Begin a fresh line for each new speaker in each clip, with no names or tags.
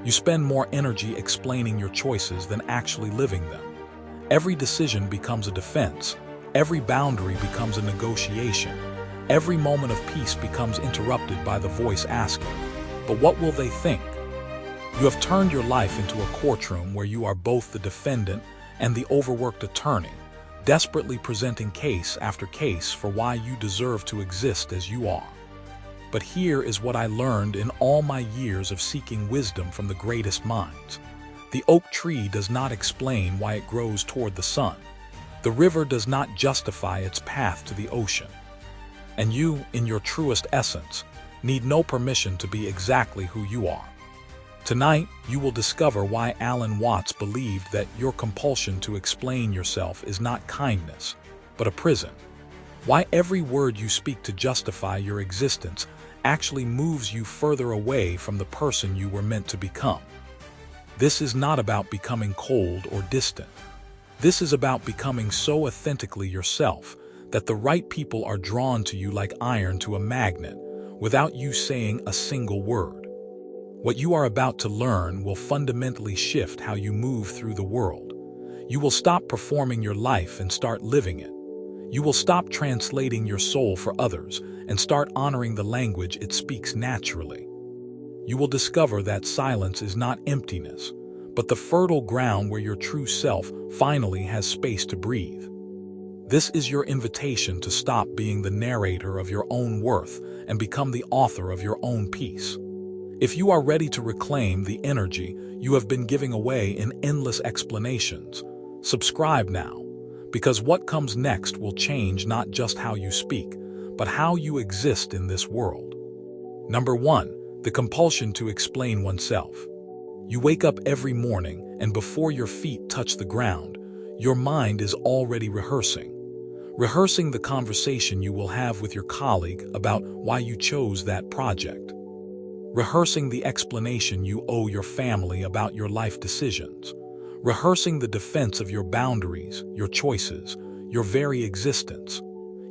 You spend more energy explaining your choices than actually living them. Every decision becomes a defense. Every boundary becomes a negotiation. Every moment of peace becomes interrupted by the voice asking, "But what will they think?" You have turned your life into a courtroom where you are both the defendant and the overworked attorney, desperately presenting case after case for why you deserve to exist as you are. But here is what I learned in all my years of seeking wisdom from the greatest minds. The oak tree does not explain why it grows toward the sun. The river does not justify its path to the ocean. And you, in your truest essence, need no permission to be exactly who you are. Tonight, you will discover why Alan Watts believed that your compulsion to explain yourself is not kindness, but a prison. Why every word you speak to justify your existence actually moves you further away from the person you were meant to become. This is not about becoming cold or distant. This is about becoming so authentically yourself that the right people are drawn to you like iron to a magnet, without you saying a single word. What you are about to learn will fundamentally shift how you move through the world. You will stop performing your life and start living it. You will stop translating your soul for others and start honoring the language it speaks naturally. You will discover that silence is not emptiness, but the fertile ground where your true self finally has space to breathe. This is your invitation to stop being the narrator of your own worth and become the author of your own peace. If you are ready to reclaim the energy you have been giving away in endless explanations, subscribe now, because what comes next will change not just how you speak, but how you exist in this world. Number 1, the compulsion to explain oneself. You wake up every morning, and before your feet touch the ground, your mind is already rehearsing the conversation you will have with your colleague about why you chose that project. Rehearsing the explanation you owe your family about your life decisions. Rehearsing the defense of your boundaries, your choices, your very existence.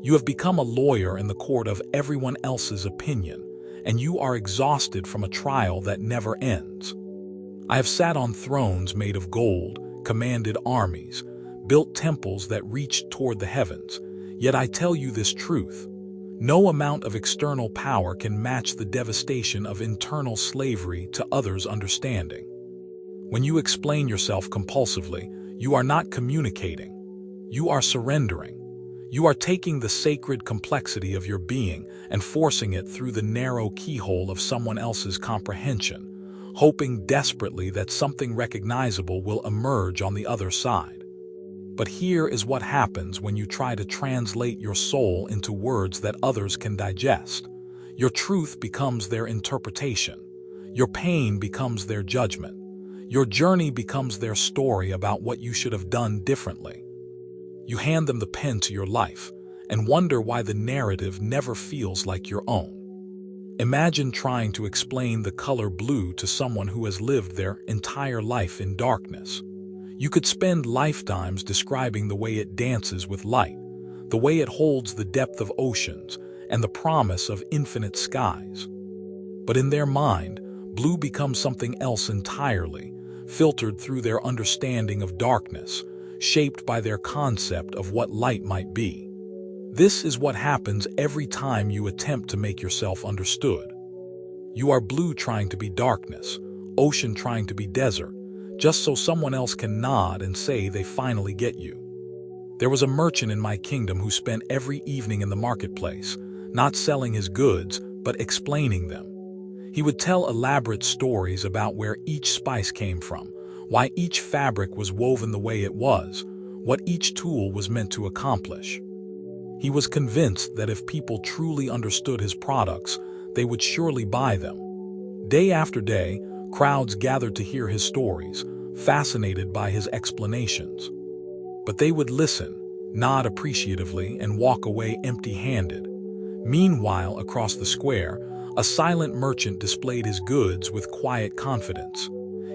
You have become a lawyer in the court of everyone else's opinion, and you are exhausted from a trial that never ends. I have sat on thrones made of gold, commanded armies, built temples that reached toward the heavens, yet I tell you this truth. No amount of external power can match the devastation of internal slavery to others' understanding. When you explain yourself compulsively, you are not communicating. You are surrendering. You are taking the sacred complexity of your being and forcing it through the narrow keyhole of someone else's comprehension, hoping desperately that something recognizable will emerge on the other side. But here is what happens when you try to translate your soul into words that others can digest. Your truth becomes their interpretation. Your pain becomes their judgment. Your journey becomes their story about what you should have done differently. You hand them the pen to your life and wonder why the narrative never feels like your own. Imagine trying to explain the color blue to someone who has lived their entire life in darkness. You could spend lifetimes describing the way it dances with light, the way it holds the depth of oceans, and the promise of infinite skies. But in their mind, blue becomes something else entirely, filtered through their understanding of darkness, shaped by their concept of what light might be. This is what happens every time you attempt to make yourself understood. You are blue trying to be darkness, ocean trying to be desert, just so someone else can nod and say they finally get you. There was a merchant in my kingdom who spent every evening in the marketplace, not selling his goods, but explaining them. He would tell elaborate stories about where each spice came from, why each fabric was woven the way it was, what each tool was meant to accomplish. He was convinced that if people truly understood his products, they would surely buy them. Day after day, crowds gathered to hear his stories, fascinated by his explanations. But they would listen, nod appreciatively, and walk away empty-handed. Meanwhile, across the square, a silent merchant displayed his goods with quiet confidence.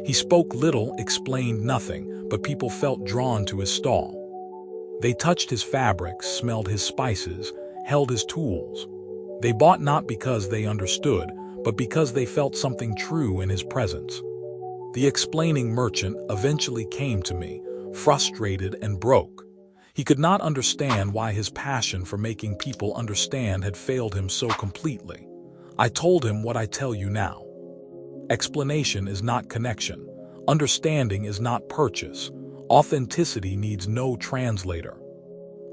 He spoke little, explained nothing, but people felt drawn to his stall. They touched his fabrics, smelled his spices, held his tools. They bought not because they understood, but because they felt something true in his presence. The explaining merchant eventually came to me, frustrated and broke. He could not understand why his passion for making people understand had failed him so completely. I told him what I tell you now. Explanation is not connection. Understanding is not purchase. Authenticity needs no translator.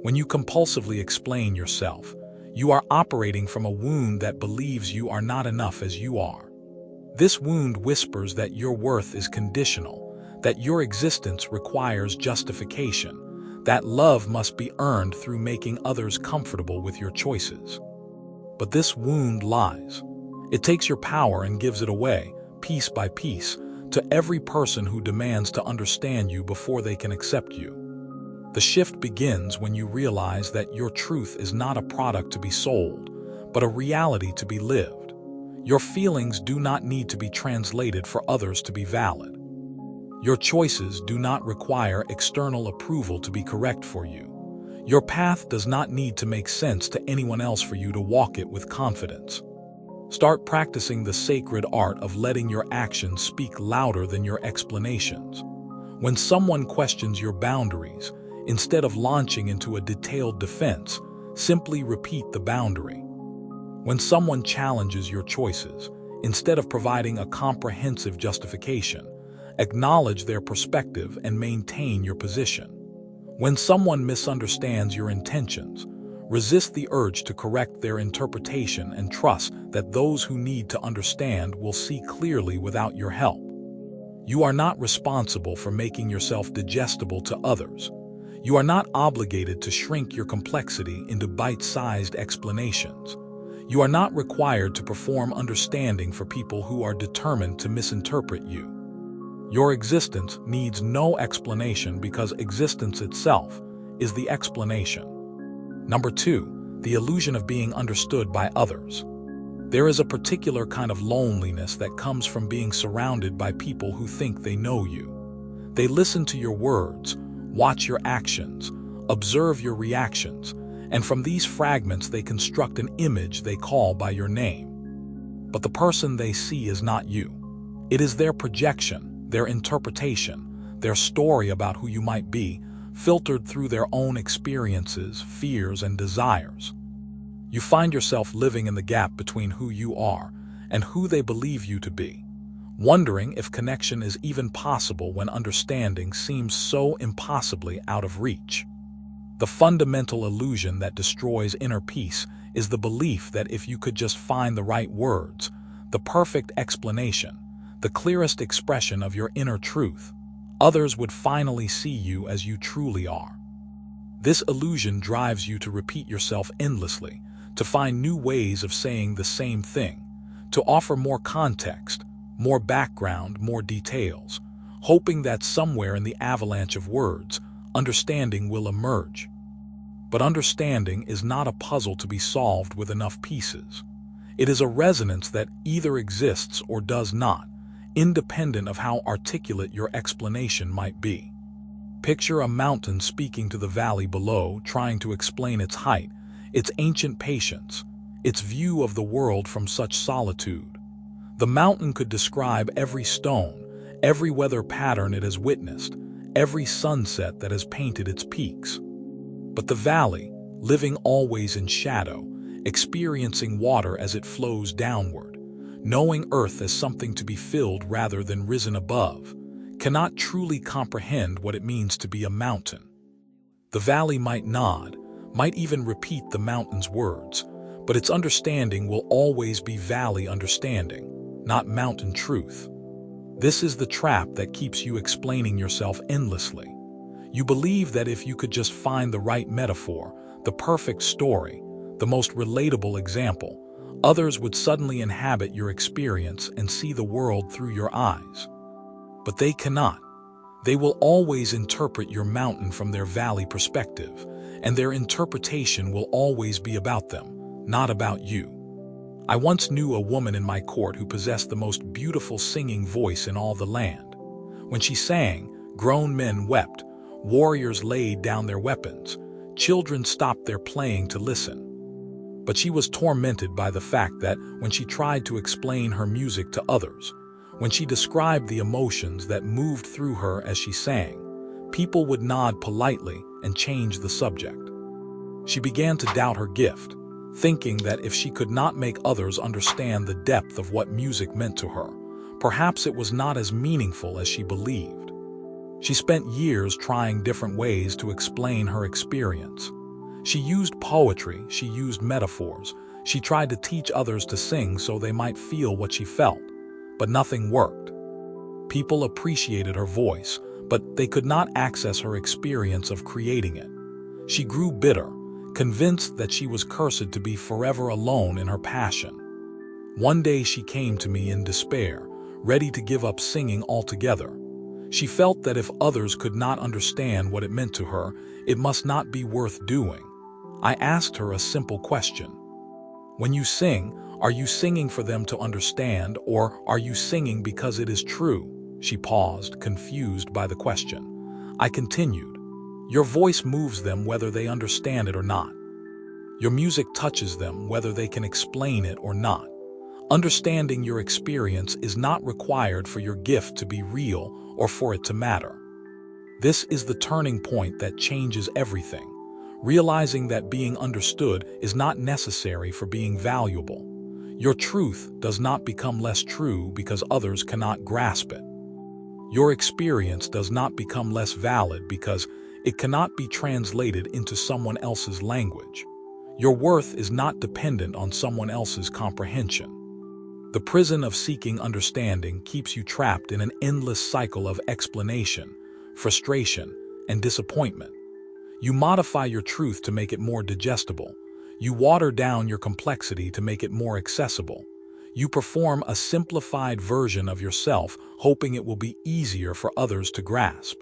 When you compulsively explain yourself, you are operating from a wound that believes you are not enough as you are. This wound whispers that your worth is conditional, that your existence requires justification, that love must be earned through making others comfortable with your choices. But this wound lies. It takes your power and gives it away, piece by piece, to every person who demands to understand you before they can accept you. The shift begins when you realize that your truth is not a product to be sold, but a reality to be lived. Your feelings do not need to be translated for others to be valid. Your choices do not require external approval to be correct for you. Your path does not need to make sense to anyone else for you to walk it with confidence. Start practicing the sacred art of letting your actions speak louder than your explanations. When someone questions your boundaries, instead of launching into a detailed defense, simply repeat the boundary. When someone challenges your choices, instead of providing a comprehensive justification, acknowledge their perspective and maintain your position. When someone misunderstands your intentions, resist the urge to correct their interpretation and trust that those who need to understand will see clearly without your help. You are not responsible for making yourself digestible to others. You are not obligated to shrink your complexity into bite-sized explanations. You are not required to perform understanding for people who are determined to misinterpret you. Your existence needs no explanation because existence itself is the explanation. Number 2, the illusion of being understood by others. There is a particular kind of loneliness that comes from being surrounded by people who think they know you. They listen to your words, watch your actions, observe your reactions, and from these fragments they construct an image they call by your name. But the person they see is not you. It is their projection, their interpretation, their story about who you might be, filtered through their own experiences, fears, and desires. You find yourself living in the gap between who you are and who they believe you to be, wondering if connection is even possible when understanding seems so impossibly out of reach. The fundamental illusion that destroys inner peace is the belief that if you could just find the right words, the perfect explanation, the clearest expression of your inner truth, others would finally see you as you truly are. This illusion drives you to repeat yourself endlessly, to find new ways of saying the same thing, to offer more context, more background, more details, hoping that somewhere in the avalanche of words, understanding will emerge. But understanding is not a puzzle to be solved with enough pieces. It is a resonance that either exists or does not, independent of how articulate your explanation might be. Picture a mountain speaking to the valley below, trying to explain its height, its ancient patience, its view of the world from such solitude. The mountain could describe every stone, every weather pattern it has witnessed, every sunset that has painted its peaks. But the valley, living always in shadow, experiencing water as it flows downward, knowing earth as something to be filled rather than risen above, cannot truly comprehend what it means to be a mountain. The valley might nod, might even repeat the mountain's words, but its understanding will always be valley understanding, not mountain truth. This is the trap that keeps you explaining yourself endlessly. You believe that if you could just find the right metaphor, the perfect story, the most relatable example, others would suddenly inhabit your experience and see the world through your eyes. But they cannot. They will always interpret your mountain from their valley perspective, and their interpretation will always be about them, not about you. I once knew a woman in my court who possessed the most beautiful singing voice in all the land. When she sang, grown men wept, warriors laid down their weapons, children stopped their playing to listen. But she was tormented by the fact that when she tried to explain her music to others, When she described the emotions that moved through her as she sang, people would nod politely and change the subject. She began to doubt her gift, thinking that if she could not make others understand the depth of what music meant to her, perhaps it was not as meaningful as she believed. She spent years trying different ways to explain her experience. She used poetry, she used metaphors, she tried to teach others to sing so they might feel what she felt, but nothing worked. People appreciated her voice, but they could not access her experience of creating it. She grew bitter, convinced that she was cursed to be forever alone in her passion. One day she came to me in despair, ready to give up singing altogether. She felt that if others could not understand what it meant to her, it must not be worth doing. I asked her a simple question. When you sing, are you singing for them to understand, or are you singing because it is true? She paused, confused by the question. I continued. Your voice moves them whether they understand it or not. Your music touches them whether they can explain it or not. Understanding your experience is not required for your gift to be real or for it to matter. This is the turning point that changes everything. Realizing that being understood is not necessary for being valuable. Your truth does not become less true because others cannot grasp it. Your experience does not become less valid because it cannot be translated into someone else's language. Your worth is not dependent on someone else's comprehension. The prison of seeking understanding keeps you trapped in an endless cycle of explanation, frustration, and disappointment. You modify your truth to make it more digestible. You water down your complexity to make it more accessible. You perform a simplified version of yourself, hoping it will be easier for others to grasp.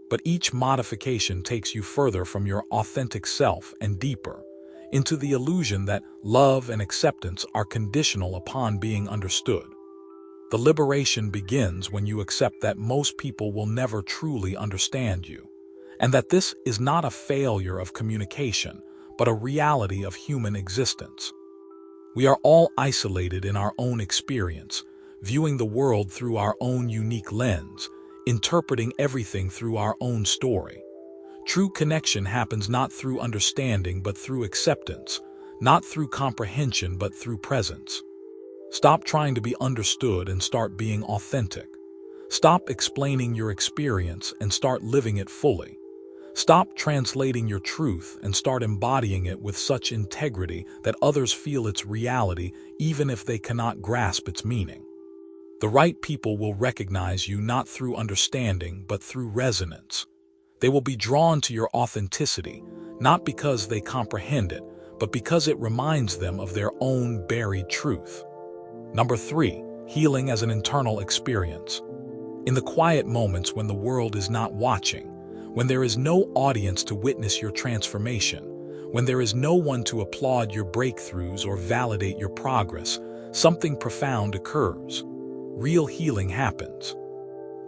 But each modification takes you further from your authentic self and deeper into the illusion that love and acceptance are conditional upon being understood. The liberation begins when you accept that most people will never truly understand you, and that this is not a failure of communication, but a reality of human existence. We are all isolated in our own experience, viewing the world through our own unique lens, interpreting everything through our own story. True connection happens not through understanding but through acceptance, not through comprehension but through presence. Stop trying to be understood and start being authentic. Stop explaining your experience and start living it fully. Stop translating your truth and start embodying it with such integrity that others feel its reality even if they cannot grasp its meaning. The right people will recognize you not through understanding but through resonance. They will be drawn to your authenticity, not because they comprehend it, but because it reminds them of their own buried truth. Number 3, healing as an internal experience. In the quiet moments when the world is not watching, when there is no audience to witness your transformation, when there is no one to applaud your breakthroughs or validate your progress, something profound occurs. Real healing happens.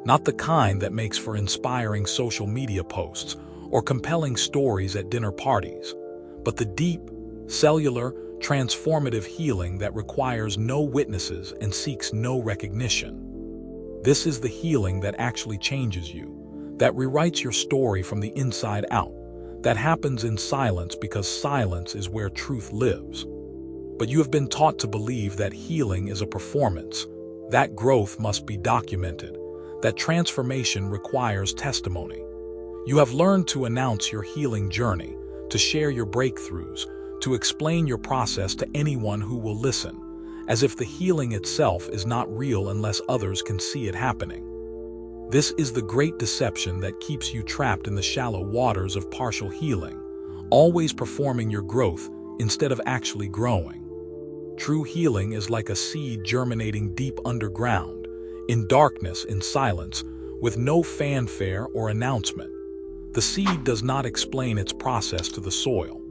Not the kind that makes for inspiring social media posts or compelling stories at dinner parties, but the deep, cellular, transformative healing that requires no witnesses and seeks no recognition. This is the healing that actually changes you, that rewrites your story from the inside out, that happens in silence because silence is where truth lives. But you have been taught to believe that healing is a performance, that growth must be documented, that transformation requires testimony. You have learned to announce your healing journey, to share your breakthroughs, to explain your process to anyone who will listen, as if the healing itself is not real unless others can see it happening. This is the great deception that keeps you trapped in the shallow waters of partial healing, always performing your growth instead of actually growing. True healing is like a seed germinating deep underground, in darkness, in silence, with no fanfare or announcement. The seed does not explain its process to the soil.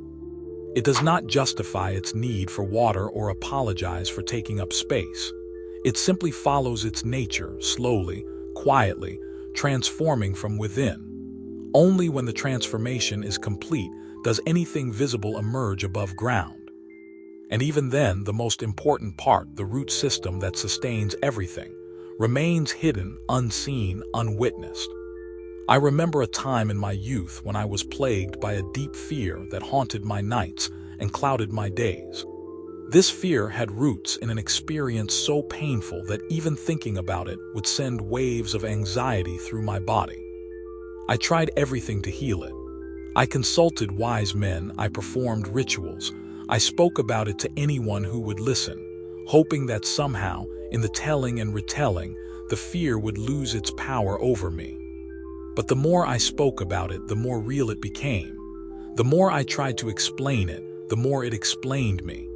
It does not justify its need for water or apologize for taking up space. It simply follows its nature, slowly, quietly, transforming from within. Only when the transformation is complete does anything visible emerge above ground. And even then, the most important part, the root system that sustains everything, remains hidden, unseen, unwitnessed. I remember a time in my youth when I was plagued by a deep fear that haunted my nights and clouded my days. This fear had roots in an experience so painful that even thinking about it would send waves of anxiety through my body. I tried everything to heal it. I consulted wise men, I performed rituals, I spoke about it to anyone who would listen, hoping that somehow, in the telling and retelling, the fear would lose its power over me. But the more I spoke about it, the more real it became. The more I tried to explain it, the more it explained me.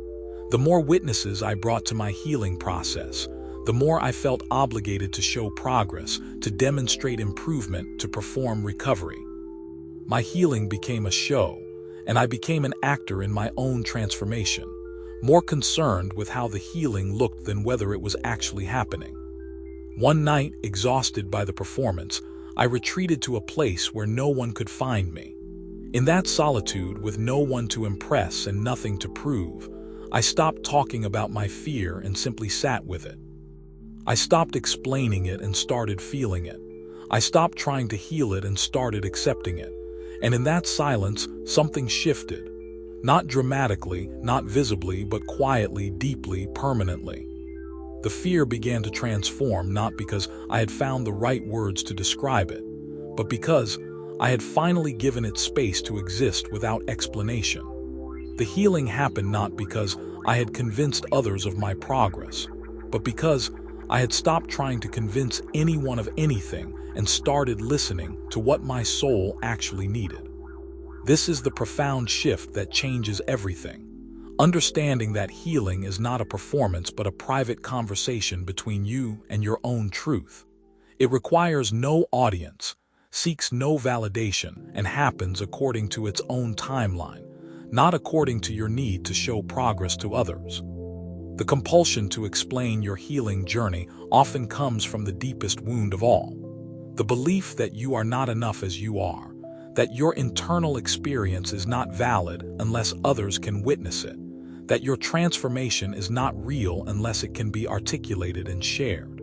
The more witnesses I brought to my healing process, the more I felt obligated to show progress, to demonstrate improvement, to perform recovery. My healing became a show, and I became an actor in my own transformation, more concerned with how the healing looked than whether it was actually happening. One night, exhausted by the performance, I retreated to a place where no one could find me. In that solitude, with no one to impress and nothing to prove, I stopped talking about my fear and simply sat with it. I stopped explaining it and started feeling it. I stopped trying to heal it and started accepting it. And in that silence, something shifted. Not dramatically, not visibly, but quietly, deeply, permanently. The fear began to transform, not because I had found the right words to describe it, but because I had finally given it space to exist without explanation. The healing happened not because I had convinced others of my progress, but because I had stopped trying to convince anyone of anything and started listening to what my soul actually needed. This is the profound shift that changes everything. Understanding that healing is not a performance but a private conversation between you and your own truth. It requires no audience, seeks no validation, and happens according to its own timeline, not according to your need to show progress to others. The compulsion to explain your healing journey often comes from the deepest wound of all, the belief that you are not enough as you are, that your internal experience is not valid unless others can witness it, that your transformation is not real unless it can be articulated and shared.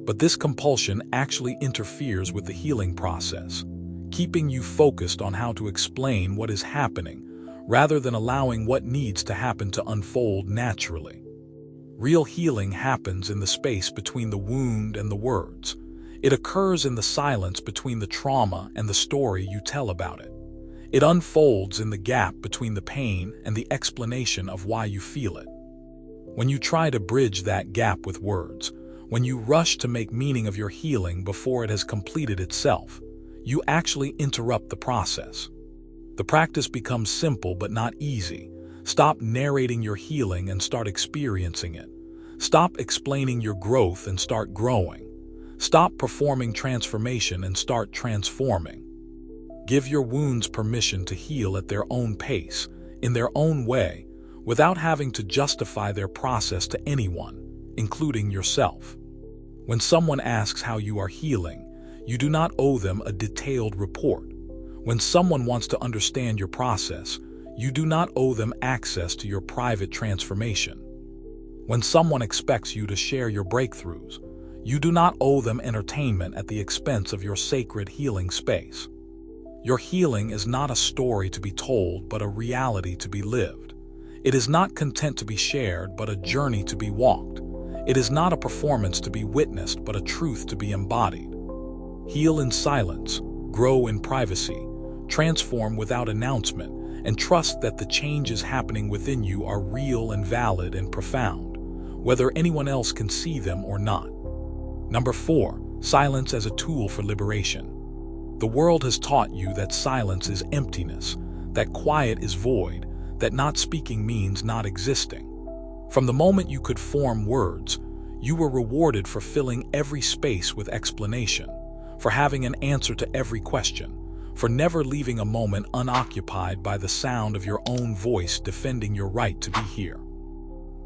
But this compulsion actually interferes with the healing process, keeping you focused on how to explain what is happening, rather than allowing what needs to happen to unfold naturally. Real healing happens in the space between the wound and the words. It occurs in the silence between the trauma and the story you tell about it. It unfolds in the gap between the pain and the explanation of why you feel it. When you try to bridge that gap with words, when you rush to make meaning of your healing before it has completed itself, you actually interrupt the process. The practice becomes simple but not easy. Stop narrating your healing and start experiencing it. Stop explaining your growth and start growing. Stop performing transformation and start transforming. Give your wounds permission to heal at their own pace, in their own way, without having to justify their process to anyone, including yourself. When someone asks how you are healing, you do not owe them a detailed report. When someone wants to understand your process, you do not owe them access to your private transformation. When someone expects you to share your breakthroughs, you do not owe them entertainment at the expense of your sacred healing space. Your healing is not a story to be told, but a reality to be lived. It is not content to be shared, but a journey to be walked. It is not a performance to be witnessed, but a truth to be embodied. Heal in silence, grow in privacy, transform without announcement, and trust that the changes happening within you are real and valid and profound, whether anyone else can see them or not. Number 4, silence as a tool for liberation. The world has taught you that silence is emptiness, that quiet is void, that not speaking means not existing. From the moment you could form words, you were rewarded for filling every space with explanation, for having an answer to every question, for never leaving a moment unoccupied by the sound of your own voice defending your right to be here.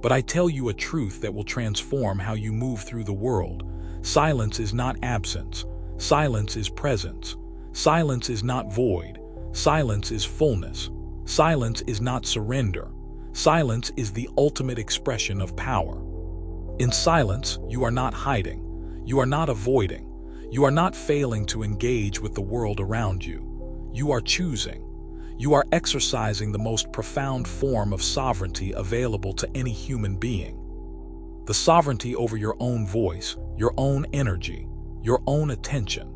But I tell you a truth that will transform how you move through the world. Silence is not absence. Silence is presence. Silence is not void. Silence is fullness. Silence is not surrender. Silence is the ultimate expression of power. In silence, you are not hiding. You are not avoiding. You are not failing to engage with the world around you. You are choosing. You are exercising the most profound form of sovereignty available to any human being. The sovereignty over your own voice, your own energy, your own attention.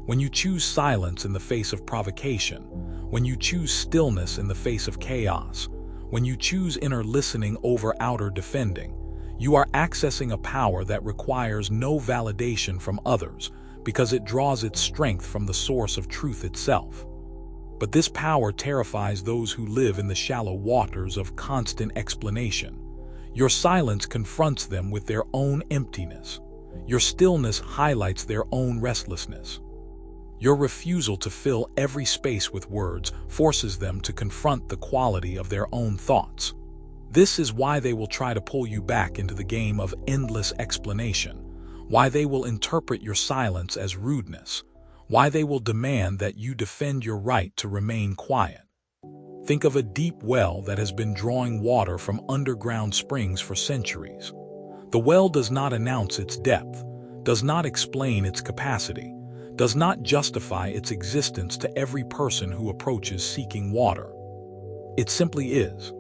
When you choose silence in the face of provocation, when you choose stillness in the face of chaos, when you choose inner listening over outer defending, you are accessing a power that requires no validation from others because it draws its strength from the source of truth itself. But this power terrifies those who live in the shallow waters of constant explanation. Your silence confronts them with their own emptiness. Your stillness highlights their own restlessness. Your refusal to fill every space with words forces them to confront the quality of their own thoughts. This is why they will try to pull you back into the game of endless explanation, why they will interpret your silence as rudeness, why they will demand that you defend your right to remain quiet. Think of a deep well that has been drawing water from underground springs for centuries. The well does not announce its depth, does not explain its capacity, does not justify its existence to every person who approaches seeking water. It simply is.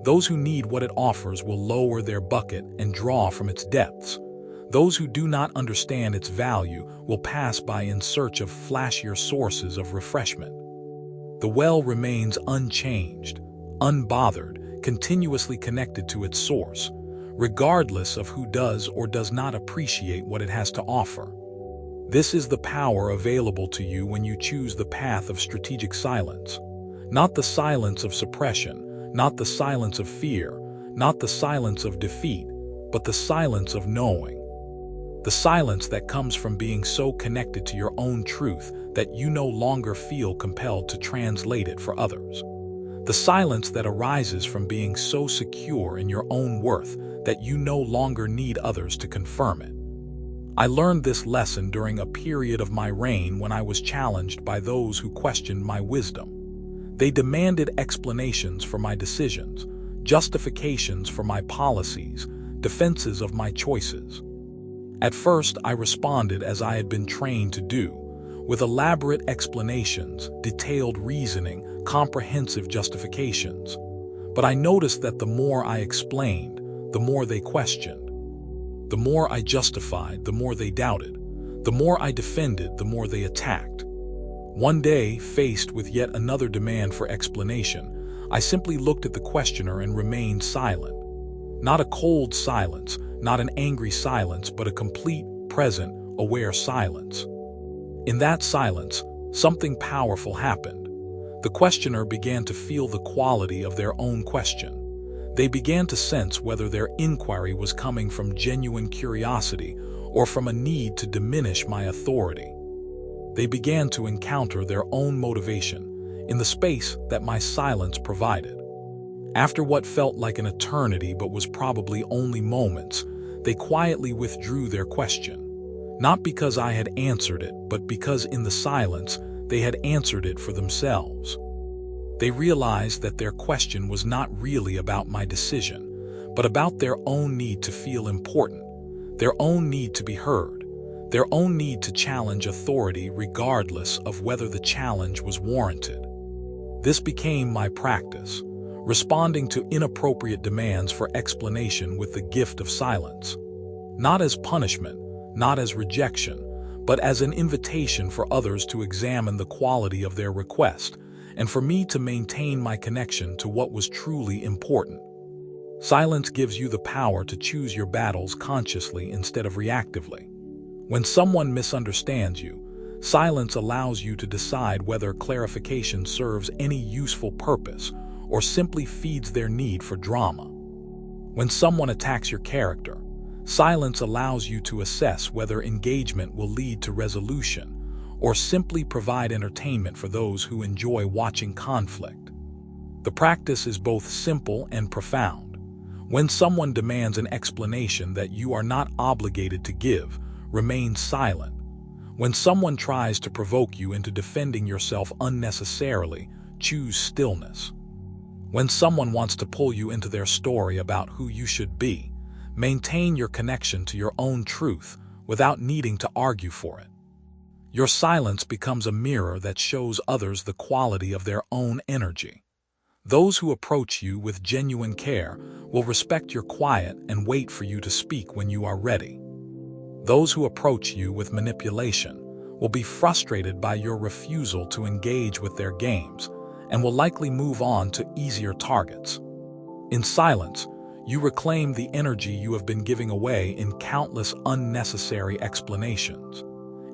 Those who need what it offers will lower their bucket and draw from its depths. Those who do not understand its value will pass by in search of flashier sources of refreshment. The well remains unchanged, unbothered, continuously connected to its source, regardless of who does or does not appreciate what it has to offer. This is the power available to you when you choose the path of strategic silence. Not the silence of suppression, not the silence of fear, not the silence of defeat, but the silence of knowing. The silence that comes from being so connected to your own truth that you no longer feel compelled to translate it for others. The silence that arises from being so secure in your own worth that you no longer need others to confirm it. I learned this lesson during a period of my reign when I was challenged by those who questioned my wisdom. They demanded explanations for my decisions, justifications for my policies, defenses of my choices. At first, I responded as I had been trained to do, with elaborate explanations, detailed reasoning, comprehensive justifications. But I noticed that the more I explained, the more they questioned. The more I justified, the more they doubted. The more I defended, the more they attacked. One day, faced with yet another demand for explanation, I simply looked at the questioner and remained silent. Not a cold silence, not an angry silence, but a complete, present, aware silence. In that silence, something powerful happened. The questioner began to feel the quality of their own question. They began to sense whether their inquiry was coming from genuine curiosity or from a need to diminish my authority. They began to encounter their own motivation in the space that my silence provided. After what felt like an eternity but was probably only moments, they quietly withdrew their question. Not because I had answered it, but because in the silence, they had answered it for themselves. They realized that their question was not really about my decision, but about their own need to feel important, their own need to be heard, their own need to challenge authority regardless of whether the challenge was warranted. This became my practice, responding to inappropriate demands for explanation with the gift of silence. Not as punishment, not as rejection, but as an invitation for others to examine the quality of their request, and for me to maintain my connection to what was truly important. Silence gives you the power to choose your battles consciously instead of reactively. When someone misunderstands you, silence allows you to decide whether clarification serves any useful purpose or simply feeds their need for drama. When someone attacks your character, silence allows you to assess whether engagement will lead to resolution or simply provide entertainment for those who enjoy watching conflict. The practice is both simple and profound. When someone demands an explanation that you are not obligated to give, remain silent. When someone tries to provoke you into defending yourself unnecessarily, choose stillness. When someone wants to pull you into their story about who you should be, maintain your connection to your own truth without needing to argue for it. Your silence becomes a mirror that shows others the quality of their own energy. Those who approach you with genuine care will respect your quiet and wait for you to speak when you are ready. Those who approach you with manipulation will be frustrated by your refusal to engage with their games and will likely move on to easier targets. In silence, you reclaim the energy you have been giving away in countless unnecessary explanations.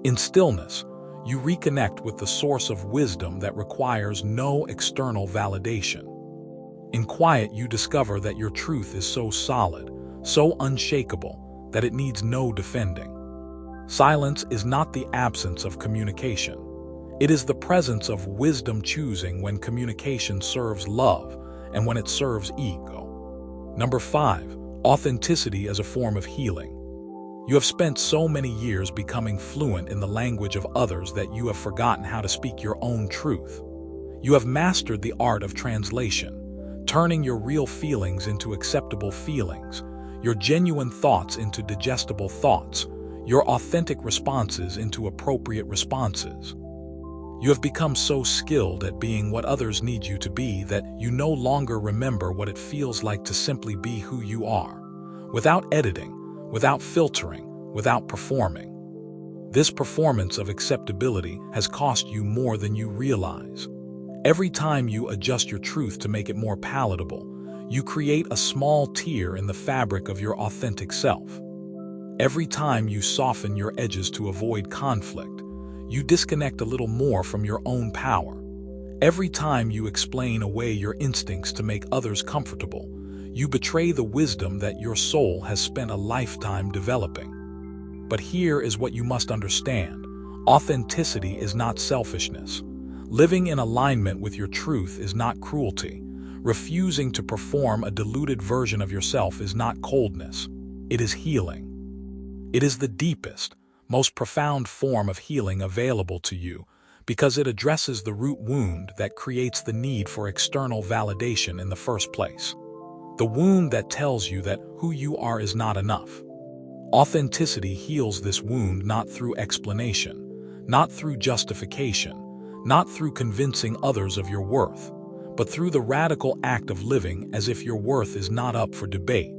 In stillness, you reconnect with the source of wisdom that requires no external validation. In quiet, you discover that your truth is so solid, so unshakable, that it needs no defending. Silence is not the absence of communication. It is the presence of wisdom, choosing when communication serves love and when it serves ego. Number 5, authenticity as a form of healing. You have spent so many years becoming fluent in the language of others that you have forgotten how to speak your own truth. You have mastered the art of translation, turning your real feelings into acceptable feelings, your genuine thoughts into digestible thoughts, your authentic responses into appropriate responses. You have become so skilled at being what others need you to be that you no longer remember what it feels like to simply be who you are, without editing, without filtering, without performing. This performance of acceptability has cost you more than you realize. Every time you adjust your truth to make it more palatable, you create a small tear in the fabric of your authentic self. Every time you soften your edges to avoid conflict, you disconnect a little more from your own power. Every time you explain away your instincts to make others comfortable, you betray the wisdom that your soul has spent a lifetime developing. But here is what you must understand. Authenticity is not selfishness. Living in alignment with your truth is not cruelty. Refusing to perform a diluted version of yourself is not coldness. It is healing. It is the deepest, most profound form of healing available to you because it addresses the root wound that creates the need for external validation in the first place. The wound that tells you that who you are is not enough. Authenticity heals this wound not through explanation, not through justification, not through convincing others of your worth, but through the radical act of living as if your worth is not up for debate.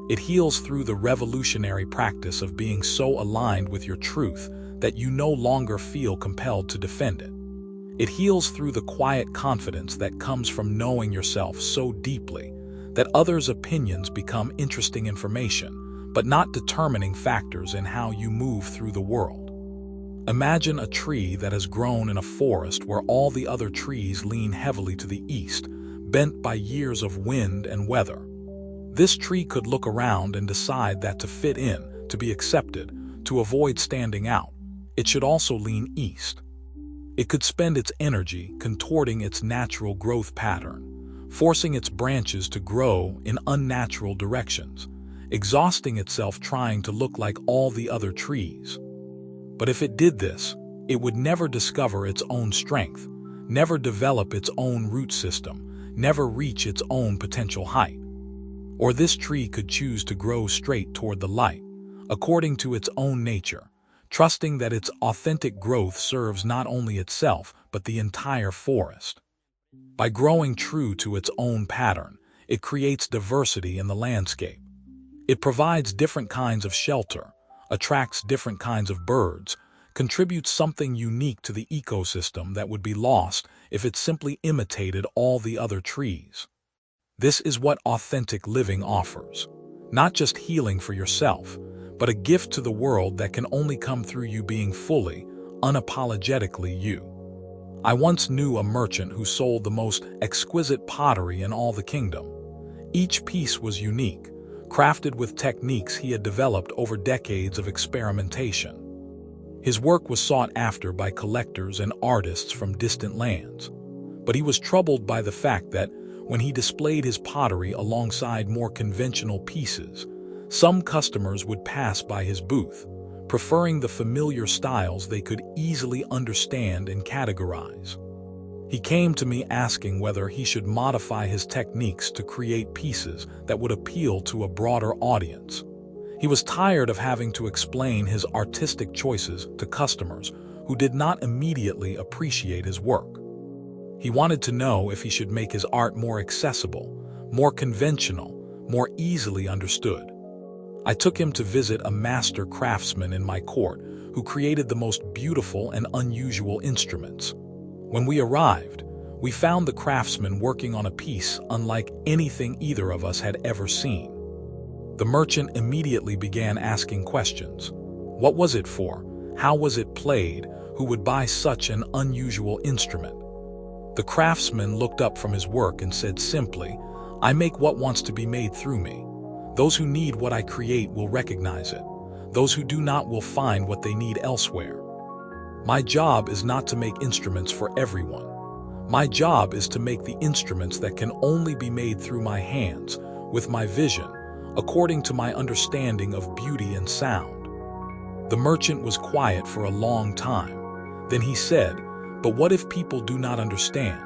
It heals through the revolutionary practice of being so aligned with your truth that you no longer feel compelled to defend it. It heals through the quiet confidence that comes from knowing yourself so deeply that others' opinions become interesting information, but not determining factors in how you move through the world. Imagine a tree that has grown in a forest where all the other trees lean heavily to the east, bent by years of wind and weather. This tree could look around and decide that to fit in, to be accepted, to avoid standing out, it should also lean east. It could spend its energy contorting its natural growth pattern, forcing its branches to grow in unnatural directions, exhausting itself trying to look like all the other trees. But if it did this, it would never discover its own strength, never develop its own root system, never reach its own potential height. Or this tree could choose to grow straight toward the light, according to its own nature, trusting that its authentic growth serves not only itself, but the entire forest. By growing true to its own pattern, it creates diversity in the landscape. It provides different kinds of shelter, attracts different kinds of birds, contributes something unique to the ecosystem that would be lost if it simply imitated all the other trees. This is what authentic living offers. Not just healing for yourself, but a gift to the world that can only come through you being fully, unapologetically you. I once knew a merchant who sold the most exquisite pottery in all the kingdom. Each piece was unique, crafted with techniques he had developed over decades of experimentation. His work was sought after by collectors and artists from distant lands, but he was troubled by the fact that when he displayed his pottery alongside more conventional pieces, some customers would pass by his booth, preferring the familiar styles they could easily understand and categorize. He came to me asking whether he should modify his techniques to create pieces that would appeal to a broader audience. He was tired of having to explain his artistic choices to customers who did not immediately appreciate his work. He wanted to know if he should make his art more accessible, more conventional, more easily understood. I took him to visit a master craftsman in my court who created the most beautiful and unusual instruments. When we arrived, we found the craftsman working on a piece unlike anything either of us had ever seen. The merchant immediately began asking questions. What was it for? How was it played? Who would buy such an unusual instrument? The craftsman looked up from his work and said simply, "I make what wants to be made through me. Those who need what I create will recognize it. Those who do not will find what they need elsewhere. My job is not to make instruments for everyone. My job is to make the instruments that can only be made through my hands, with my vision, according to my understanding of beauty and sound." The merchant was quiet for a long time. Then he said, "But what if people do not understand?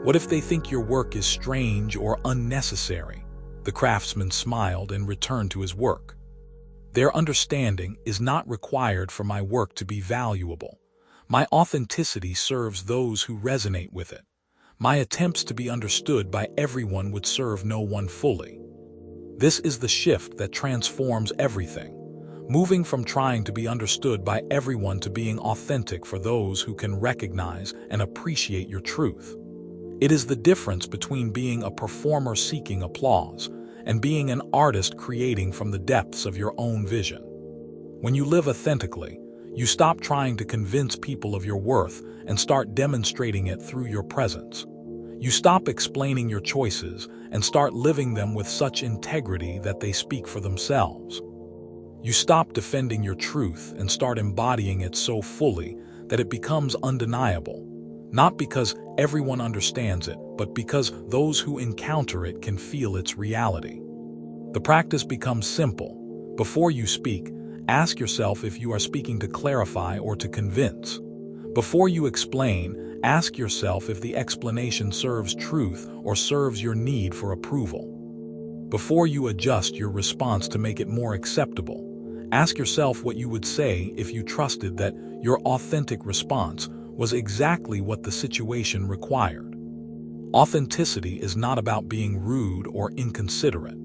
What if they think your work is strange or unnecessary?" The craftsman smiled and returned to his work. "Their understanding is not required for my work to be valuable. My authenticity serves those who resonate with it. My attempts to be understood by everyone would serve no one fully." This is the shift that transforms everything, moving from trying to be understood by everyone to being authentic for those who can recognize and appreciate your truth. It is the difference between being a performer seeking applause and being an artist creating from the depths of your own vision. When you live authentically, you stop trying to convince people of your worth and start demonstrating it through your presence. You stop explaining your choices and start living them with such integrity that they speak for themselves. You stop defending your truth and start embodying it so fully that it becomes undeniable, not because everyone understands it, but because those who encounter it can feel its reality. The practice becomes simple. Before you speak, ask yourself if you are speaking to clarify or to convince. Before you explain, ask yourself if the explanation serves truth or serves your need for approval. Before you adjust your response to make it more acceptable, ask yourself what you would say if you trusted that your authentic response was exactly what the situation required. Authenticity is not about being rude or inconsiderate.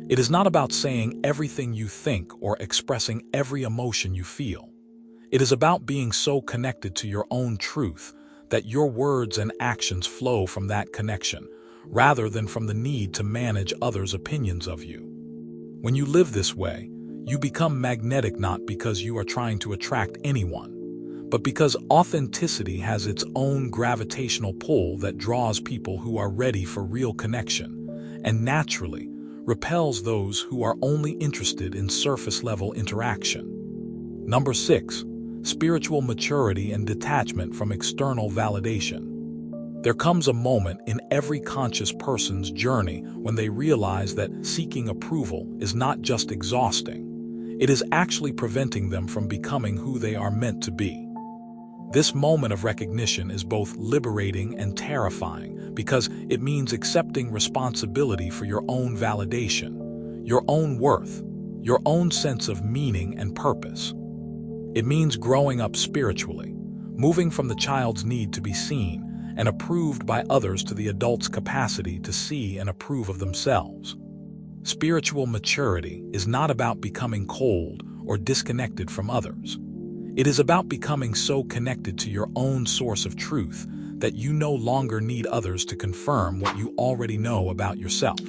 It is not about saying everything you think or expressing every emotion you feel. It is about being so connected to your own truth that your words and actions flow from that connection, rather than from the need to manage others' opinions of you. When you live this way, you become magnetic not because you are trying to attract anyone, but because authenticity has its own gravitational pull that draws people who are ready for real connection, and naturally repels those who are only interested in surface-level interaction. Number 6. Spiritual maturity and detachment from external validation. There comes a moment in every conscious person's journey when they realize that seeking approval is not just exhausting, it is actually preventing them from becoming who they are meant to be. This moment of recognition is both liberating and terrifying because it means accepting responsibility for your own validation, your own worth, your own sense of meaning and purpose. It means growing up spiritually, moving from the child's need to be seen and approved by others to the adult's capacity to see and approve of themselves. Spiritual maturity is not about becoming cold or disconnected from others. It is about becoming so connected to your own source of truth that you no longer need others to confirm what you already know about yourself.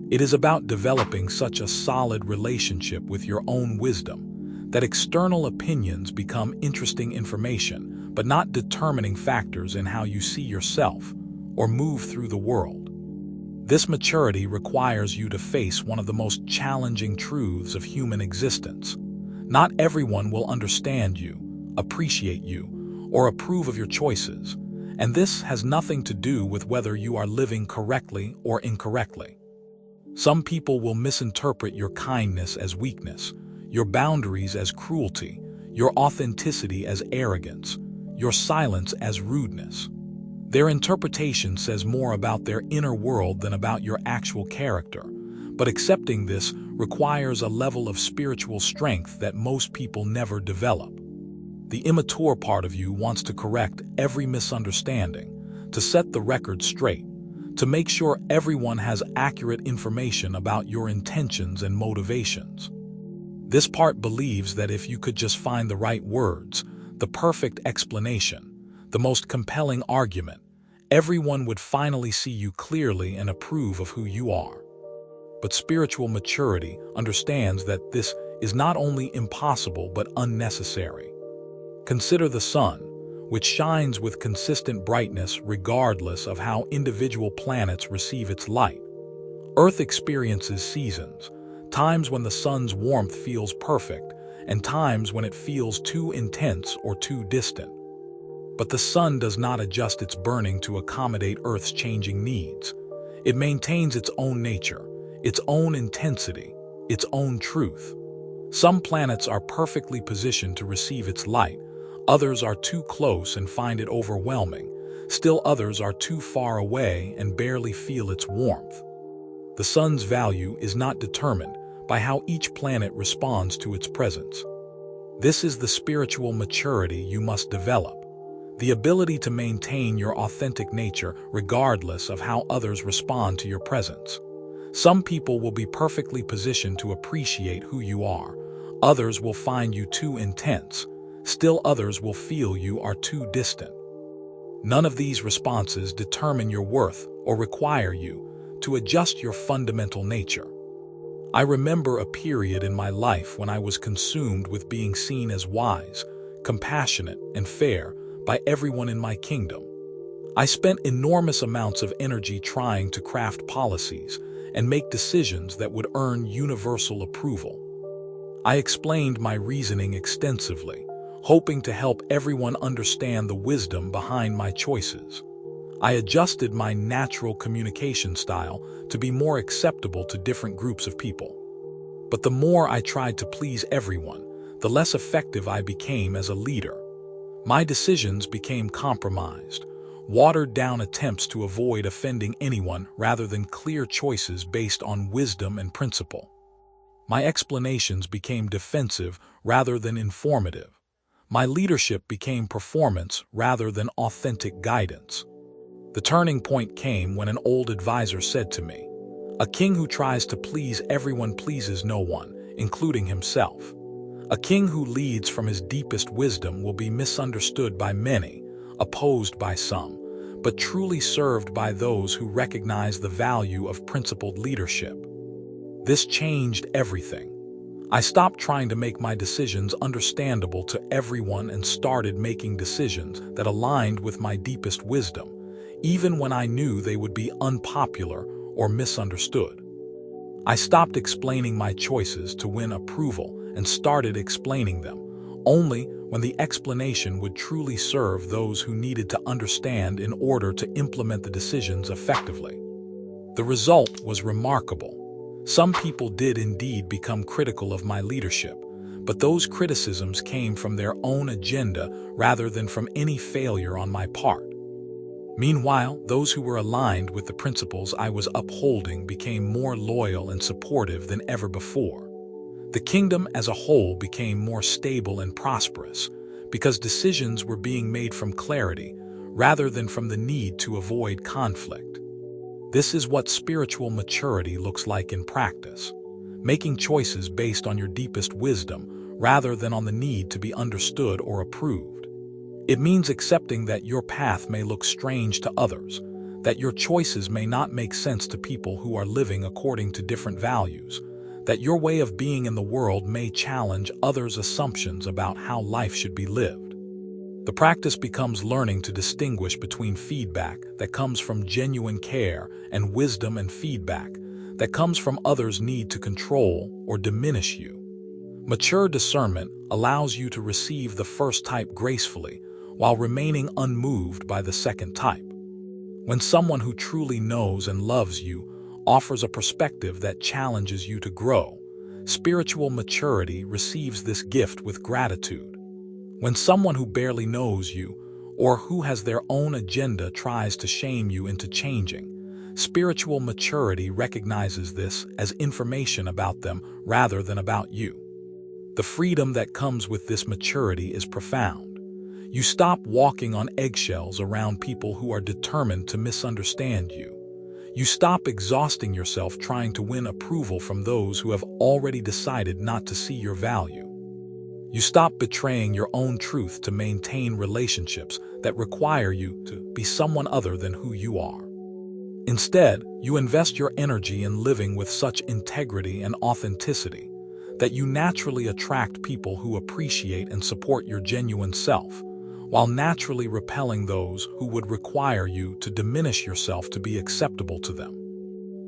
It is about developing such a solid relationship with your own wisdom that external opinions become interesting information, but not determining factors in how you see yourself or move through the world. This maturity requires you to face one of the most challenging truths of human existence. Not everyone will understand you, appreciate you, or approve of your choices, and this has nothing to do with whether you are living correctly or incorrectly. Some people will misinterpret your kindness as weakness, your boundaries as cruelty, your authenticity as arrogance, your silence as rudeness. Their interpretation says more about their inner world than about your actual character, but accepting this requires a level of spiritual strength that most people never develop. The immature part of you wants to correct every misunderstanding, to set the record straight, to make sure everyone has accurate information about your intentions and motivations. This part believes that if you could just find the right words, the perfect explanation, the most compelling argument, everyone would finally see you clearly and approve of who you are. But spiritual maturity understands that this is not only impossible but unnecessary. Consider the sun, which shines with consistent brightness regardless of how individual planets receive its light. Earth experiences seasons, times when the sun's warmth feels perfect, and times when it feels too intense or too distant. But the sun does not adjust its burning to accommodate Earth's changing needs. It maintains its own nature, its own intensity, its own truth. Some planets are perfectly positioned to receive its light, others are too close and find it overwhelming, still others are too far away and barely feel its warmth. The sun's value is not determined by how each planet responds to its presence. This is the spiritual maturity you must develop, the ability to maintain your authentic nature regardless of how others respond to your presence. Some people will be perfectly positioned to appreciate who you are, others will find you too intense, still others will feel you are too distant. None of these responses determine your worth or require you to adjust your fundamental nature. I remember a period in my life when I was consumed with being seen as wise, compassionate, and fair by everyone in my kingdom. I spent enormous amounts of energy trying to craft policies and make decisions that would earn universal approval. I explained my reasoning extensively, hoping to help everyone understand the wisdom behind my choices. I adjusted my natural communication style to be more acceptable to different groups of people. But the more I tried to please everyone, the less effective I became as a leader. My decisions became compromised, watered-down attempts to avoid offending anyone rather than clear choices based on wisdom and principle. My explanations became defensive rather than informative. My leadership became performance rather than authentic guidance. The turning point came when an old advisor said to me, "A king who tries to please everyone pleases no one, including himself. A king who leads from his deepest wisdom will be misunderstood by many, opposed by some, but truly served by those who recognize the value of principled leadership." This changed everything. I stopped trying to make my decisions understandable to everyone and started making decisions that aligned with my deepest wisdom, even when I knew they would be unpopular or misunderstood. I stopped explaining my choices to win approval and started explaining them only when the explanation would truly serve those who needed to understand in order to implement the decisions effectively. The result was remarkable. Some people did indeed become critical of my leadership, but those criticisms came from their own agenda rather than from any failure on my part. Meanwhile, those who were aligned with the principles I was upholding became more loyal and supportive than ever before. The kingdom as a whole became more stable and prosperous because decisions were being made from clarity rather than from the need to avoid conflict. This is what spiritual maturity looks like in practice, making choices based on your deepest wisdom rather than on the need to be understood or approved. It means accepting that your path may look strange to others, that your choices may not make sense to people who are living according to different values, that your way of being in the world may challenge others' assumptions about how life should be lived. The practice becomes learning to distinguish between feedback that comes from genuine care and wisdom and feedback that comes from others' need to control or diminish you. Mature discernment allows you to receive the first type gracefully while remaining unmoved by the second type. When someone who truly knows and loves you offers a perspective that challenges you to grow, spiritual maturity receives this gift with gratitude. When someone who barely knows you or who has their own agenda tries to shame you into changing, Spiritual maturity recognizes this as information about them rather than about you. The freedom that comes with this maturity is profound. You stop walking on eggshells around people who are determined to misunderstand you. You stop exhausting yourself trying to win approval from those who have already decided not to see your value. You stop betraying your own truth to maintain relationships that require you to be someone other than who you are. Instead, you invest your energy in living with such integrity and authenticity that you naturally attract people who appreciate and support your genuine self, while naturally repelling those who would require you to diminish yourself to be acceptable to them.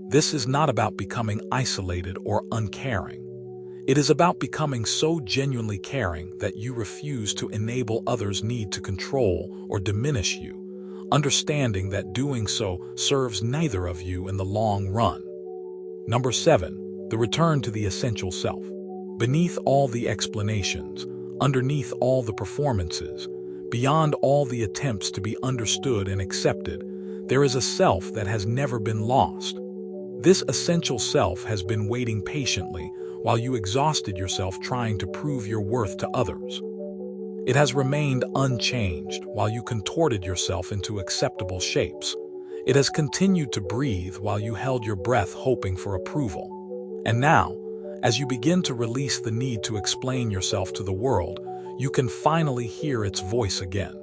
This is not about becoming isolated or uncaring. It is about becoming so genuinely caring that you refuse to enable others' need to control or diminish you, understanding that doing so serves neither of you in the long run. Number 7, the return to the essential self. Beneath all the explanations, underneath all the performances, beyond all the attempts to be understood and accepted, there is a self that has never been lost. This essential self has been waiting patiently while you exhausted yourself trying to prove your worth to others. It has remained unchanged while you contorted yourself into acceptable shapes. It has continued to breathe while you held your breath hoping for approval. And now, as you begin to release the need to explain yourself to the world, you can finally hear its voice again.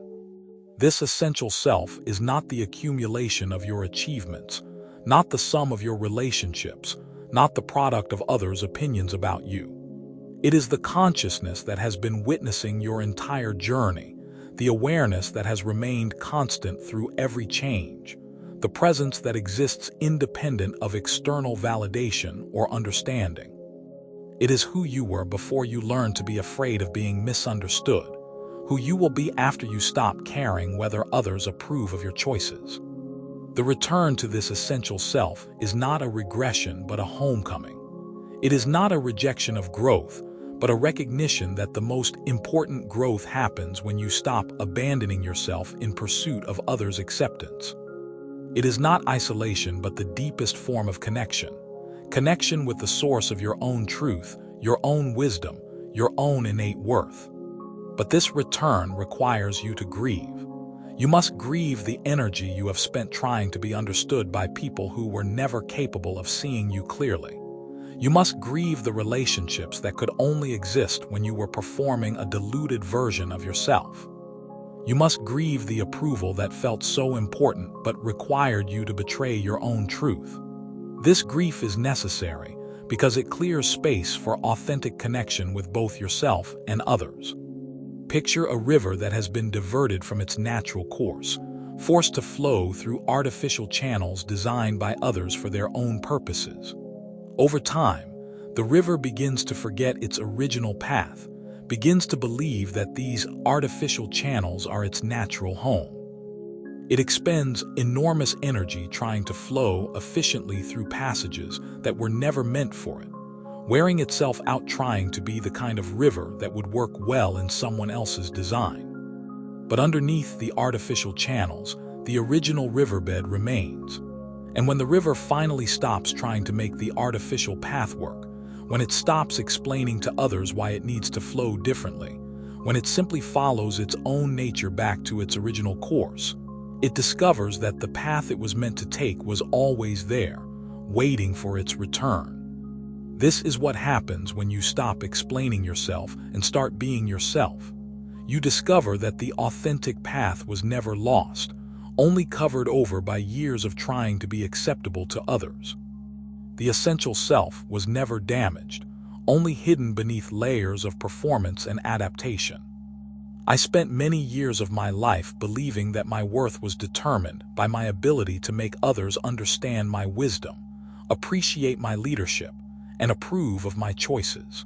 This essential self is not the accumulation of your achievements, not the sum of your relationships, not the product of others' opinions about you. It is the consciousness that has been witnessing your entire journey, the awareness that has remained constant through every change, the presence that exists independent of external validation or understanding. It is who you were before you learned to be afraid of being misunderstood, who you will be after you stop caring whether others approve of your choices. The return to this essential self is not a regression but a homecoming. It is not a rejection of growth, but a recognition that the most important growth happens when you stop abandoning yourself in pursuit of others' acceptance. It is not isolation but the deepest form of connection. Connection with the source of your own truth, your own wisdom, your own innate worth. But this return requires you to grieve. You must grieve the energy you have spent trying to be understood by people who were never capable of seeing you clearly. You must grieve the relationships that could only exist when you were performing a diluted version of yourself. You must grieve the approval that felt so important but required you to betray your own truth. This grief is necessary because it clears space for authentic connection with both yourself and others. Picture a river that has been diverted from its natural course, forced to flow through artificial channels designed by others for their own purposes. Over time, the river begins to forget its original path, begins to believe that these artificial channels are its natural home. It expends enormous energy trying to flow efficiently through passages that were never meant for it, wearing itself out trying to be the kind of river that would work well in someone else's design. But underneath the artificial channels, the original riverbed remains. And when the river finally stops trying to make the artificial path work, when it stops explaining to others why it needs to flow differently, when it simply follows its own nature back to its original course, it discovers that the path it was meant to take was always there, waiting for its return. This is what happens when you stop explaining yourself and start being yourself. You discover that the authentic path was never lost, only covered over by years of trying to be acceptable to others. The essential self was never damaged, only hidden beneath layers of performance and adaptation. I spent many years of my life believing that my worth was determined by my ability to make others understand my wisdom, appreciate my leadership, and approve of my choices.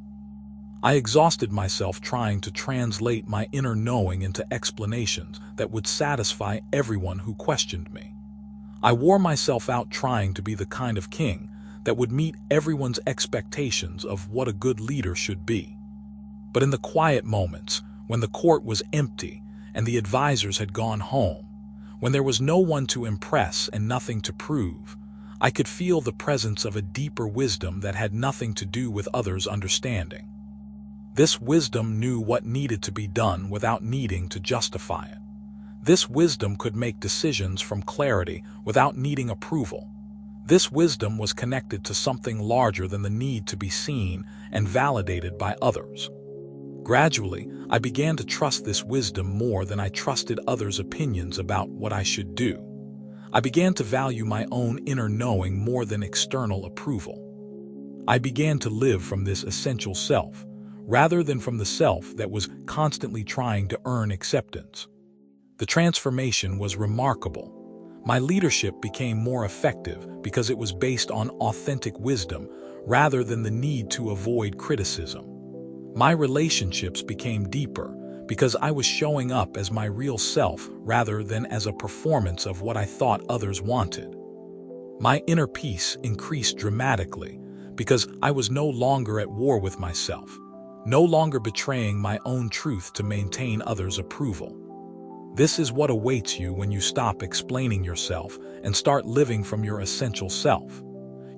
I exhausted myself trying to translate my inner knowing into explanations that would satisfy everyone who questioned me. I wore myself out trying to be the kind of king that would meet everyone's expectations of what a good leader should be. But in the quiet moments, when the court was empty and the advisors had gone home, when there was no one to impress and nothing to prove, I could feel the presence of a deeper wisdom that had nothing to do with others' understanding. This wisdom knew what needed to be done without needing to justify it. This wisdom could make decisions from clarity without needing approval. This wisdom was connected to something larger than the need to be seen and validated by others. Gradually, I began to trust this wisdom more than I trusted others' opinions about what I should do. I began to value my own inner knowing more than external approval. I began to live from this essential self, rather than from the self that was constantly trying to earn acceptance. The transformation was remarkable. My leadership became more effective because it was based on authentic wisdom rather than the need to avoid criticism. My relationships became deeper because I was showing up as my real self rather than as a performance of what I thought others wanted. My inner peace increased dramatically because I was no longer at war with myself, no longer betraying my own truth to maintain others' approval. This is what awaits you when you stop explaining yourself and start living from your essential self.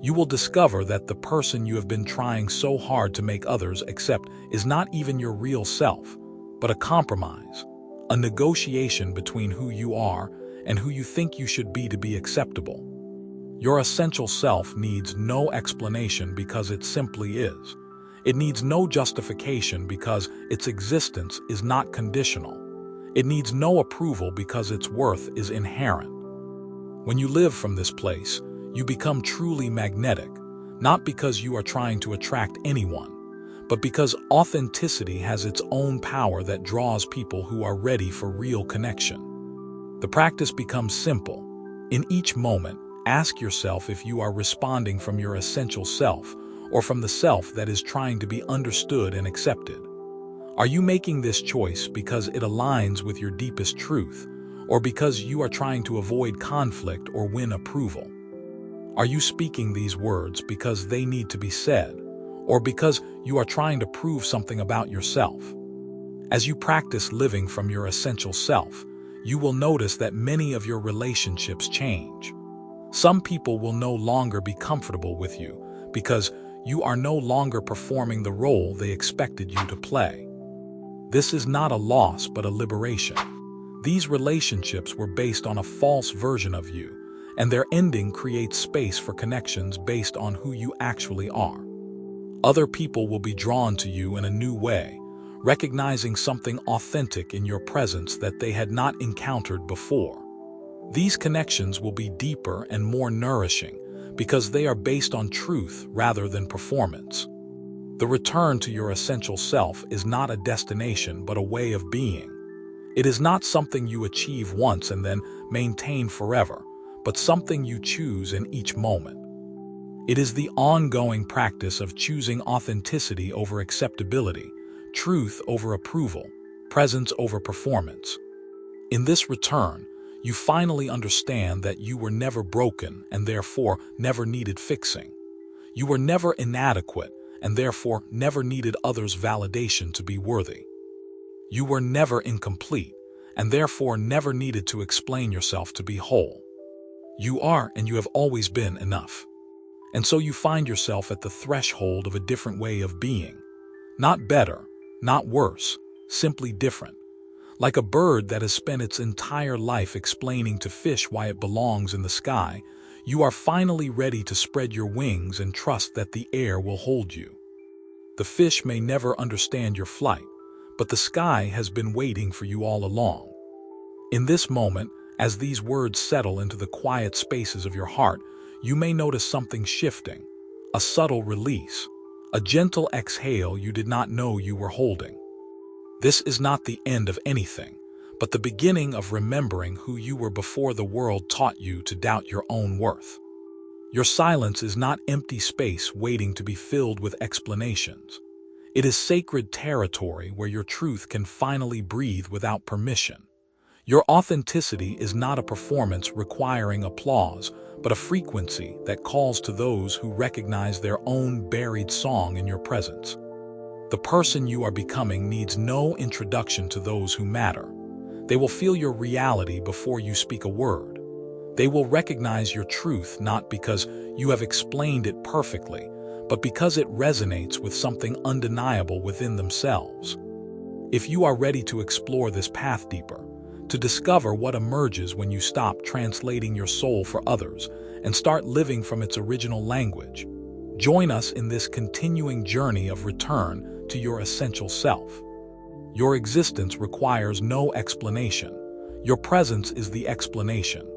You will discover that the person you have been trying so hard to make others accept is not even your real self, but a compromise, a negotiation between who you are and who you think you should be to be acceptable. Your essential self needs no explanation because it simply is. It needs no justification because its existence is not conditional. It needs no approval because its worth is inherent. When you live from this place, you become truly magnetic, not because you are trying to attract anyone, but because authenticity has its own power that draws people who are ready for real connection. The practice becomes simple. In each moment, ask yourself if you are responding from your essential self or from the self that is trying to be understood and accepted. Are you making this choice because it aligns with your deepest truth, or because you are trying to avoid conflict or win approval? Are you speaking these words because they need to be said, or because you are trying to prove something about yourself? As you practice living from your essential self, you will notice that many of your relationships change. Some people will no longer be comfortable with you because you are no longer performing the role they expected you to play. This is not a loss but a liberation. These relationships were based on a false version of you, and their ending creates space for connections based on who you actually are. Other people will be drawn to you in a new way, recognizing something authentic in your presence that they had not encountered before. These connections will be deeper and more nourishing because they are based on truth rather than performance. The return to your essential self is not a destination but a way of being. It is not something you achieve once and then maintain forever, but something you choose in each moment. It is the ongoing practice of choosing authenticity over acceptability, truth over approval, presence over performance. In this return, you finally understand that you were never broken and therefore never needed fixing. You were never inadequate and therefore never needed others' validation to be worthy. You were never incomplete and therefore never needed to explain yourself to be whole. You are and you have always been enough. And so you find yourself at the threshold of a different way of being. Not better, not worse, simply different. Like a bird that has spent its entire life explaining to fish why it belongs in the sky, you are finally ready to spread your wings and trust that the air will hold you. The fish may never understand your flight, but the sky has been waiting for you all along. In this moment, as these words settle into the quiet spaces of your heart, you may notice something shifting, a subtle release, a gentle exhale you did not know you were holding. This is not the end of anything, but the beginning of remembering who you were before the world taught you to doubt your own worth. Your silence is not empty space waiting to be filled with explanations. It is sacred territory where your truth can finally breathe without permission. Your authenticity is not a performance requiring applause, but a frequency that calls to those who recognize their own buried song in your presence. The person you are becoming needs no introduction to those who matter. They will feel your reality before you speak a word. They will recognize your truth not because you have explained it perfectly, but because it resonates with something undeniable within themselves. If you are ready to explore this path deeper, to discover what emerges when you stop translating your soul for others and start living from its original language, join us in this continuing journey of return to your essential self. Your existence requires no explanation. Your presence is the explanation.